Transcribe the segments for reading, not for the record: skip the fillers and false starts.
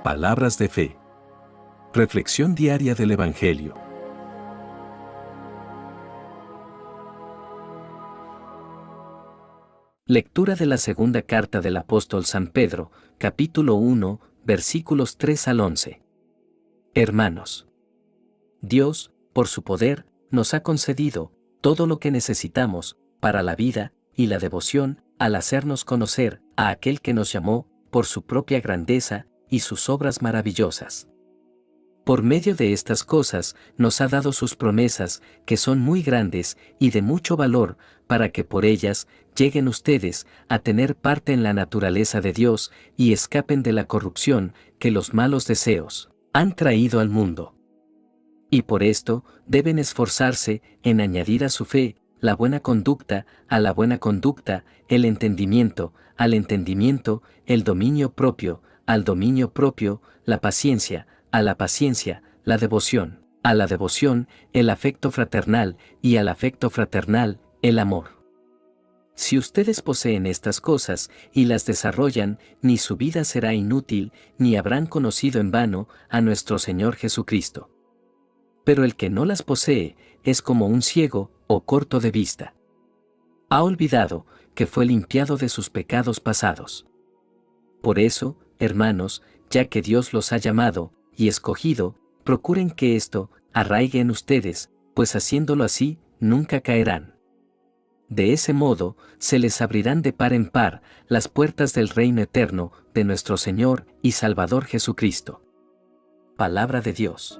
Palabras de fe. Reflexión diaria del Evangelio. Lectura de la segunda carta del apóstol San Pedro, capítulo 1, versículos 3 al 11. Hermanos, Dios, por su poder, nos ha concedido todo lo que necesitamos para la vida y la devoción al hacernos conocer a aquel que nos llamó por su propia grandeza y sus obras maravillosas. Por medio de estas cosas nos ha dado sus promesas, que son muy grandes y de mucho valor, para que por ellas lleguen ustedes a tener parte en la naturaleza de Dios y escapen de la corrupción que los malos deseos han traído al mundo. Y por esto deben esforzarse en añadir a su fe la buena conducta, a la buena conducta el entendimiento, al entendimiento el dominio propio, al dominio propio la paciencia, a la paciencia la devoción, a la devoción el afecto fraternal y al afecto fraternal el amor. Si ustedes poseen estas cosas y las desarrollan, ni su vida será inútil, ni habrán conocido en vano a nuestro Señor Jesucristo. Pero el que no las posee es como un ciego o corto de vista. Ha olvidado que fue limpiado de sus pecados pasados. Por eso, hermanos, ya que Dios los ha llamado y escogido, procuren que esto arraigue en ustedes, pues haciéndolo así, nunca caerán. De ese modo, se les abrirán de par en par las puertas del reino eterno de nuestro Señor y Salvador Jesucristo. Palabra de Dios.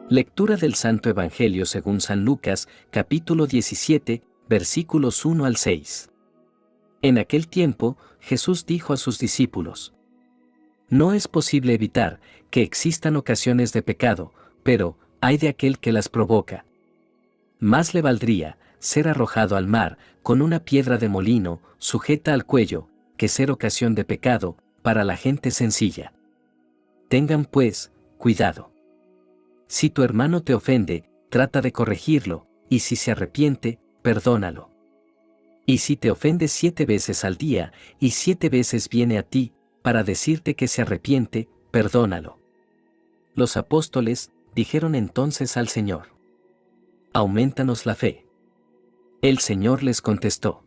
Lectura del Santo Evangelio según San Lucas, capítulo 17, versículos 1 al 6. En aquel tiempo, Jesús dijo a sus discípulos: No es posible evitar que existan ocasiones de pecado, pero ay de aquel que las provoca. Más le valdría ser arrojado al mar con una piedra de molino sujeta al cuello, que ser ocasión de pecado para la gente sencilla. Tengan pues, cuidado. Si tu hermano te ofende, trata de corregirlo, y si se arrepiente, perdónalo. Y si te ofende 7 veces al día, y 7 veces viene a ti, para decirte que se arrepiente, perdónalo. Los apóstoles dijeron entonces al Señor: Aumentanos la fe. El Señor les contestó: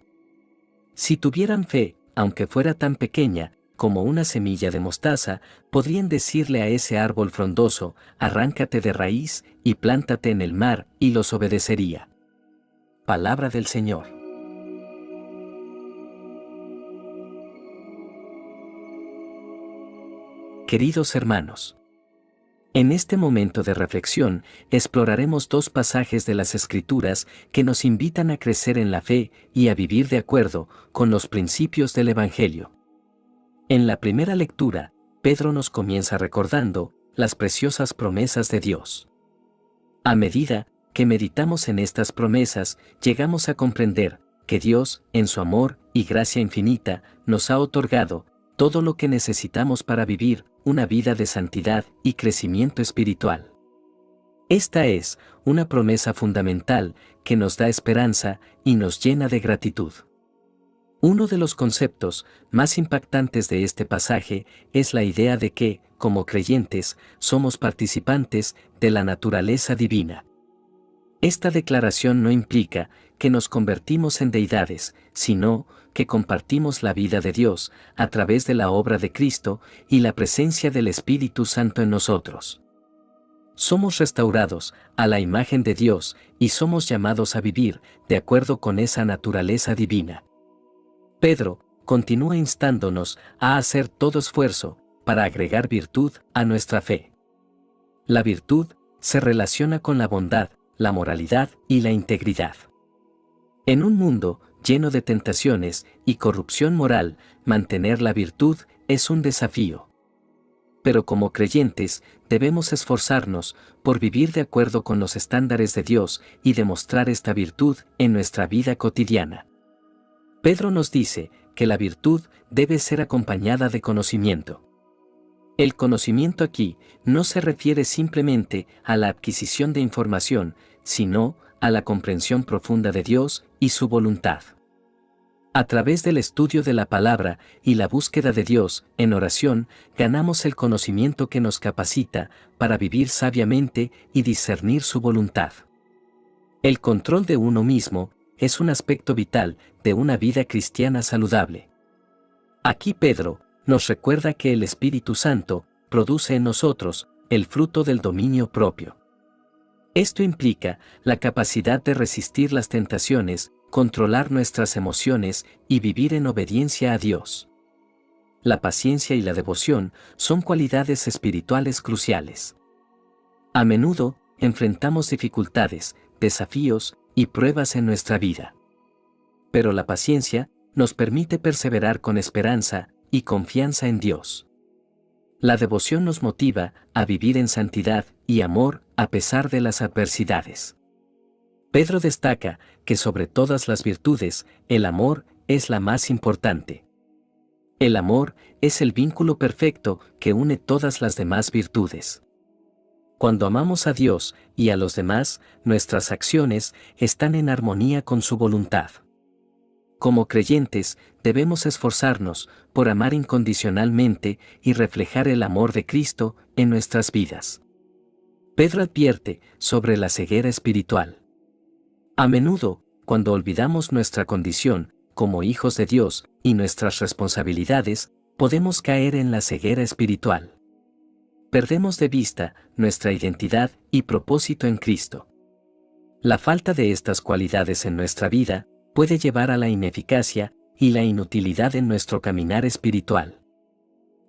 Si tuvieran fe, aunque fuera tan pequeña como una semilla de mostaza, podrían decirle a ese árbol frondoso: arráncate de raíz y plántate en el mar, y los obedecería. Palabra del Señor. Queridos hermanos, en este momento de reflexión exploraremos 2 pasajes de las Escrituras que nos invitan a crecer en la fe y a vivir de acuerdo con los principios del Evangelio. En la primera lectura, Pedro nos comienza recordando las preciosas promesas de Dios. A medida que meditamos en estas promesas, llegamos a comprender que Dios, en su amor y gracia infinita, nos ha otorgado todo lo que necesitamos para vivir una vida de santidad y crecimiento espiritual. Esta es una promesa fundamental que nos da esperanza y nos llena de gratitud. Uno de los conceptos más impactantes de este pasaje es la idea de que, como creyentes, somos participantes de la naturaleza divina. Esta declaración no implica que nos convertimos en deidades, sino que compartimos la vida de Dios a través de la obra de Cristo y la presencia del Espíritu Santo en nosotros. Somos restaurados a la imagen de Dios y somos llamados a vivir de acuerdo con esa naturaleza divina. Pedro continúa instándonos a hacer todo esfuerzo para agregar virtud a nuestra fe. La virtud se relaciona con la bondad, la moralidad y la integridad. En un mundo lleno de tentaciones y corrupción moral, mantener la virtud es un desafío. Pero como creyentes, debemos esforzarnos por vivir de acuerdo con los estándares de Dios y demostrar esta virtud en nuestra vida cotidiana. Pedro nos dice que la virtud debe ser acompañada de conocimiento. El conocimiento aquí no se refiere simplemente a la adquisición de información, sino a la comprensión profunda de Dios y su voluntad. A través del estudio de la palabra y la búsqueda de Dios en oración, ganamos el conocimiento que nos capacita para vivir sabiamente y discernir su voluntad. El control de uno mismo es un aspecto vital de una vida cristiana saludable. Aquí Pedro nos recuerda que el Espíritu Santo produce en nosotros el fruto del dominio propio. Esto implica la capacidad de resistir las tentaciones, controlar nuestras emociones y vivir en obediencia a Dios. La paciencia y la devoción son cualidades espirituales cruciales. A menudo enfrentamos dificultades, desafíos y pruebas en nuestra vida. Pero la paciencia nos permite perseverar con esperanza y confianza en Dios. La devoción nos motiva a vivir en santidad y amor a pesar de las adversidades. Pedro destaca que sobre todas las virtudes, el amor es la más importante. El amor es el vínculo perfecto que une todas las demás virtudes. Cuando amamos a Dios y a los demás, nuestras acciones están en armonía con su voluntad. Como creyentes, debemos esforzarnos por amar incondicionalmente y reflejar el amor de Cristo en nuestras vidas. Pedro advierte sobre la ceguera espiritual. A menudo, cuando olvidamos nuestra condición como hijos de Dios y nuestras responsabilidades, podemos caer en la ceguera espiritual. Perdemos de vista nuestra identidad y propósito en Cristo. La falta de estas cualidades en nuestra vida puede llevar a la ineficacia y la inutilidad en nuestro caminar espiritual.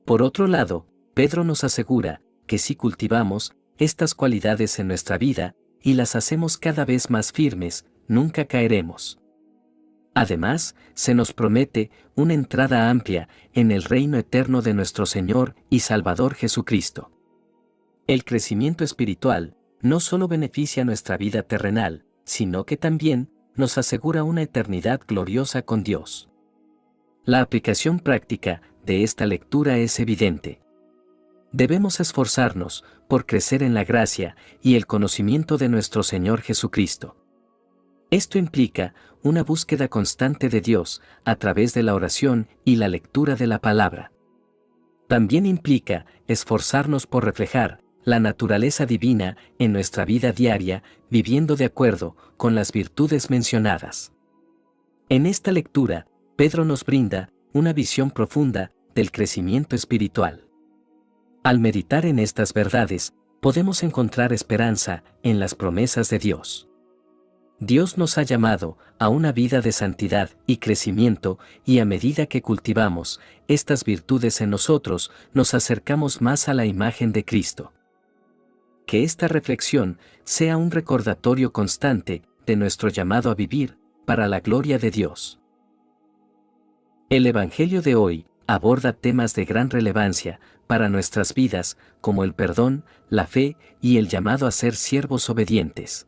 Por otro lado, Pedro nos asegura que si cultivamos estas cualidades en nuestra vida y las hacemos cada vez más firmes, nunca caeremos. Además, se nos promete una entrada amplia en el reino eterno de nuestro Señor y Salvador Jesucristo. El crecimiento espiritual no solo beneficia nuestra vida terrenal, sino que también nos asegura una eternidad gloriosa con Dios. La aplicación práctica de esta lectura es evidente. Debemos esforzarnos por crecer en la gracia y el conocimiento de nuestro Señor Jesucristo. Esto implica una búsqueda constante de Dios a través de la oración y la lectura de la palabra. También implica esforzarnos por reflejar la naturaleza divina en nuestra vida diaria, viviendo de acuerdo con las virtudes mencionadas. En esta lectura, Pedro nos brinda una visión profunda del crecimiento espiritual. Al meditar en estas verdades, podemos encontrar esperanza en las promesas de Dios. Dios nos ha llamado a una vida de santidad y crecimiento, y a medida que cultivamos estas virtudes en nosotros, nos acercamos más a la imagen de Cristo. Que esta reflexión sea un recordatorio constante de nuestro llamado a vivir para la gloria de Dios. El Evangelio de hoy aborda temas de gran relevancia para nuestras vidas, como el perdón, la fe y el llamado a ser siervos obedientes.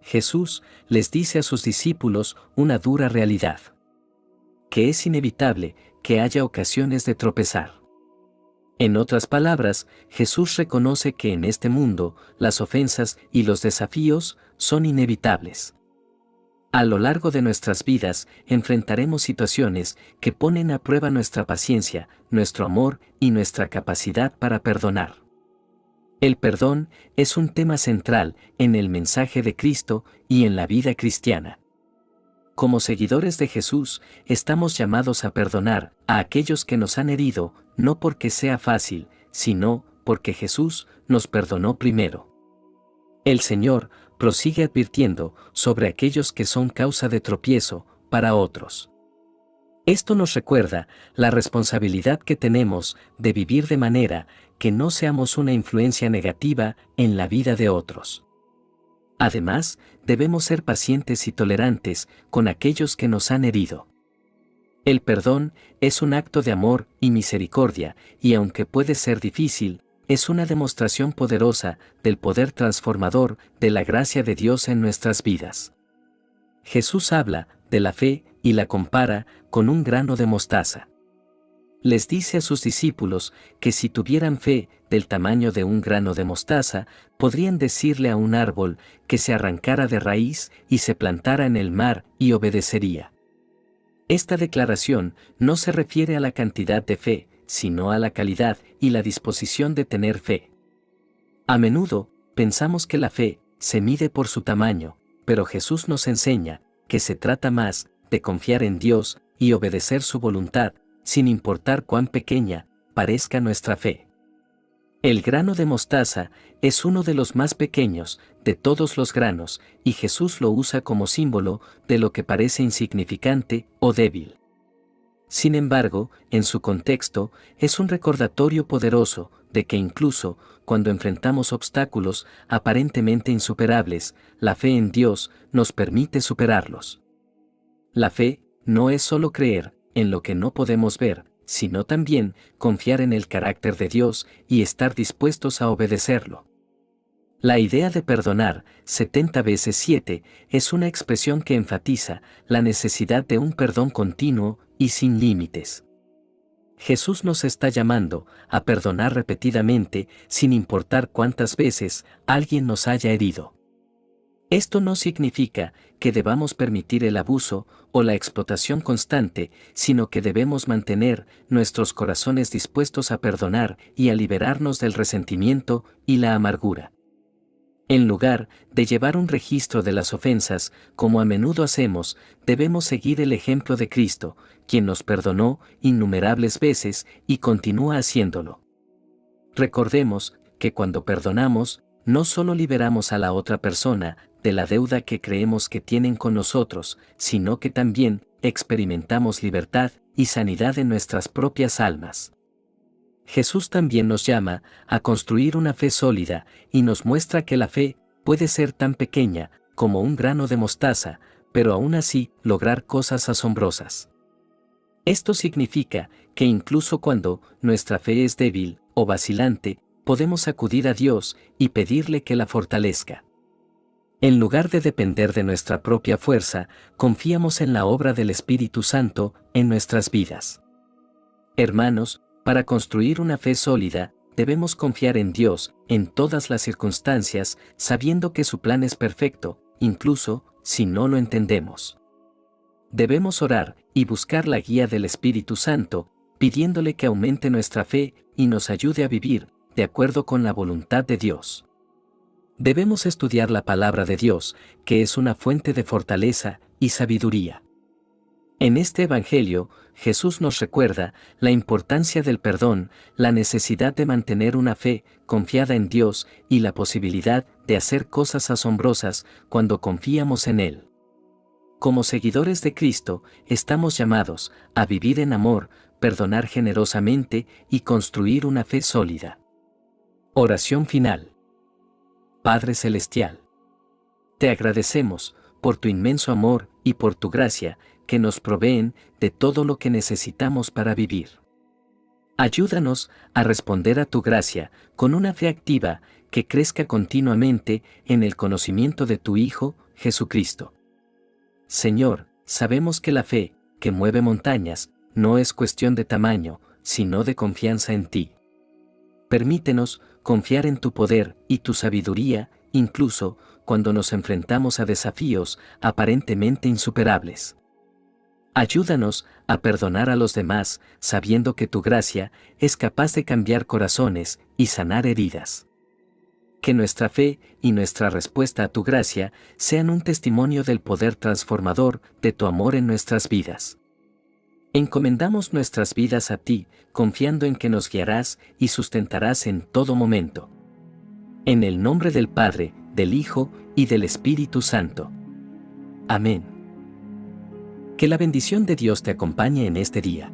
Jesús les dice a sus discípulos una dura realidad: que es inevitable que haya ocasiones de tropezar. En otras palabras, Jesús reconoce que en este mundo las ofensas y los desafíos son inevitables. A lo largo de nuestras vidas enfrentaremos situaciones que ponen a prueba nuestra paciencia, nuestro amor y nuestra capacidad para perdonar. El perdón es un tema central en el mensaje de Cristo y en la vida cristiana. Como seguidores de Jesús, estamos llamados a perdonar a aquellos que nos han herido, no porque sea fácil, sino porque Jesús nos perdonó primero. El Señor prosigue advirtiendo sobre aquellos que son causa de tropiezo para otros. Esto nos recuerda la responsabilidad que tenemos de vivir de manera que no seamos una influencia negativa en la vida de otros. Además, debemos ser pacientes y tolerantes con aquellos que nos han herido. El perdón es un acto de amor y misericordia, y aunque puede ser difícil, es una demostración poderosa del poder transformador de la gracia de Dios en nuestras vidas. Jesús habla de la fe y la compara con un grano de mostaza. Les dice a sus discípulos que si tuvieran fe del tamaño de un grano de mostaza, podrían decirle a un árbol que se arrancara de raíz y se plantara en el mar y obedecería. Esta declaración no se refiere a la cantidad de fe, sino a la calidad y la disposición de tener fe. A menudo, pensamos que la fe se mide por su tamaño, pero Jesús nos enseña que se trata más de confiar en Dios y obedecer su voluntad, sin importar cuán pequeña parezca nuestra fe. El grano de mostaza es uno de los más pequeños de todos los granos, y Jesús lo usa como símbolo de lo que parece insignificante o débil. Sin embargo, en su contexto, es un recordatorio poderoso de que incluso cuando enfrentamos obstáculos aparentemente insuperables, la fe en Dios nos permite superarlos. La fe no es solo creer en lo que no podemos ver, sino también confiar en el carácter de Dios y estar dispuestos a obedecerlo. La idea de perdonar 70 veces 7 es una expresión que enfatiza la necesidad de un perdón continuo y sin límites. Jesús nos está llamando a perdonar repetidamente sin importar cuántas veces alguien nos haya herido. Esto no significa que debamos permitir el abuso o la explotación constante, sino que debemos mantener nuestros corazones dispuestos a perdonar y a liberarnos del resentimiento y la amargura. En lugar de llevar un registro de las ofensas, como a menudo hacemos, debemos seguir el ejemplo de Cristo, quien nos perdonó innumerables veces y continúa haciéndolo. Recordemos que cuando perdonamos, no solo liberamos a la otra persona de la deuda que creemos que tienen con nosotros, sino que también experimentamos libertad y sanidad en nuestras propias almas. Jesús también nos llama a construir una fe sólida y nos muestra que la fe puede ser tan pequeña como un grano de mostaza, pero aún así lograr cosas asombrosas. Esto significa que incluso cuando nuestra fe es débil o vacilante, podemos acudir a Dios y pedirle que la fortalezca. En lugar de depender de nuestra propia fuerza, confiamos en la obra del Espíritu Santo en nuestras vidas. Hermanos, para construir una fe sólida, debemos confiar en Dios en todas las circunstancias, sabiendo que su plan es perfecto, incluso si no lo entendemos. Debemos orar y buscar la guía del Espíritu Santo, pidiéndole que aumente nuestra fe y nos ayude a vivir de acuerdo con la voluntad de Dios. Debemos estudiar la palabra de Dios, que es una fuente de fortaleza y sabiduría. En este Evangelio, Jesús nos recuerda la importancia del perdón, la necesidad de mantener una fe confiada en Dios y la posibilidad de hacer cosas asombrosas cuando confiamos en Él. Como seguidores de Cristo, estamos llamados a vivir en amor, perdonar generosamente y construir una fe sólida. Oración final. Padre Celestial, te agradecemos por tu inmenso amor y por tu gracia que nos proveen de todo lo que necesitamos para vivir. Ayúdanos a responder a tu gracia con una fe activa que crezca continuamente en el conocimiento de tu Hijo, Jesucristo. Señor, sabemos que la fe, que mueve montañas, no es cuestión de tamaño, sino de confianza en ti. Permítenos confiar en tu poder y tu sabiduría, incluso cuando nos enfrentamos a desafíos aparentemente insuperables. Ayúdanos a perdonar a los demás, sabiendo que tu gracia es capaz de cambiar corazones y sanar heridas. Que nuestra fe y nuestra respuesta a tu gracia sean un testimonio del poder transformador de tu amor en nuestras vidas. Encomendamos nuestras vidas a ti, confiando en que nos guiarás y sustentarás en todo momento. En el nombre del Padre, del Hijo y del Espíritu Santo. Amén. Que la bendición de Dios te acompañe en este día.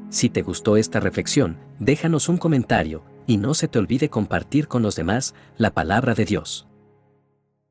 Si te gustó esta reflexión, déjanos un comentario y no se te olvide compartir con los demás la palabra de Dios.